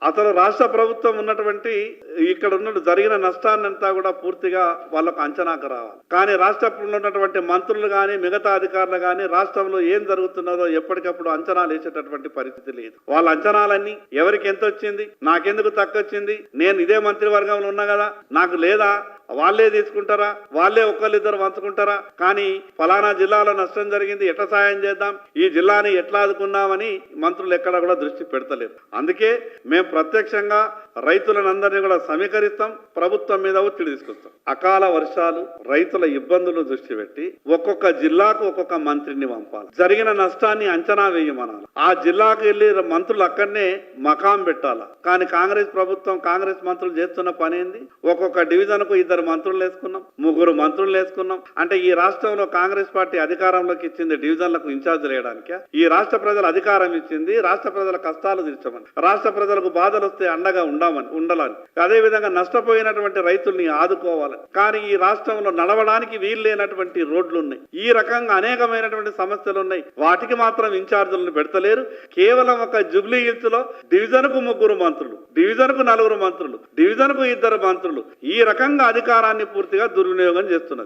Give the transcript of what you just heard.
అసలు రాష్ట్ర ప్రభుత్వం ఉన్నటువంటి ఇక్కడ ఉన్న జరిగిన నష్టాన్నంతా కూడా పూర్తిగా వాళ్ళకు అంచనాకు రావాలి. కానీ రాష్ట్రంలో ఉన్నటువంటి మంత్రులు కానీ మిగతా అధికారులు కానీ రాష్ట్రంలో ఏం జరుగుతున్నదో ఎప్పటికప్పుడు అంచనాలు వేసేటటువంటి పరిస్థితి లేదు. వాళ్ళ అంచనాలన్నీ ఎవరికి ఎంత వచ్చింది, నాకెందుకు తక్కువ వచ్చింది, నేను ఇదే మంత్రివర్గంలో ఉన్నా కదా నాకు లేదా, వాళ్ళే తీసుకుంటారా, వాళ్ళే ఒకళ్ళిద్దరు పంచుకుంటారా, కానీ ఫలానా జిల్లాలో నష్టం జరిగింది ఎట్లా సాయం చేద్దాం, ఈ జిల్లాని ఎట్లా ఆదుకున్నామని మంత్రులు ఎక్కడ కూడా దృష్టి పెడతలేరు. అందుకే మేము ప్రత్యక్షంగా రైతులందరినీ కూడా సమీకరిస్తాం, ప్రభుత్వం మీద ఒత్తిడి తీసుకొస్తాం. అకాల వర్షాలు, రైతుల ఇబ్బందులు దృష్టి పెట్టి ఒక్కొక్క జిల్లాకు ఒక్కొక్క మంత్రిని పంపాలి. జరిగిన నష్టాన్ని అంచనా వేయమనాలి. ఆ జిల్లాకు వెళ్లి మంత్రులు అక్కడనే మకాం పెట్టాలి. కానీ కాంగ్రెస్ ప్రభుత్వం, కాంగ్రెస్ మంత్రులు చేస్తున్న పని ఏంది, ఒక్కొక్క డివిజన్ కు 2 మంత్రులు వేసుకున్నాం, 3 మంత్రులు వేసుకున్నాం. అంటే ఈ రాష్ట్రంలో కాంగ్రెస్ పార్టీ అధికారంలోకి ఇచ్చింది డివిజన్లకు ఇన్ఛార్జ్ వేయడానికి. ఈ రాష్ట్ర ప్రజలు అధికారం ఇచ్చింది రాష్ట్ర ప్రజల కష్టాలు తీర్చమని, రాష్ట్ర ప్రజలకు బాధలు వస్తే అండగా ఉండాలని, అదే విధంగా నష్టపోయినటువంటి రైతుల్ని ఆదుకోవాలని. కానీ ఈ రాష్ట్రంలో నడవడానికి వీలు లేనటువంటి రోడ్లు ఉన్నాయి, ఈ రకంగా అనేకమైనటువంటి సమస్యలు ఉన్నాయి. వాటికి మాత్రం ఇన్ఛార్జీలను పెడతలేరు. కేవలం ఒక జూబ్లీ హిల్స్ లో డివిజన్ కు 3 మంత్రులు, డివిజన్ కు 4 మంత్రులు, డివిజన్ కు 2 మంత్రులు, ఈ రకంగా అధికారాన్ని పూర్తిగా దుర్వినియోగం చేస్తున్నది.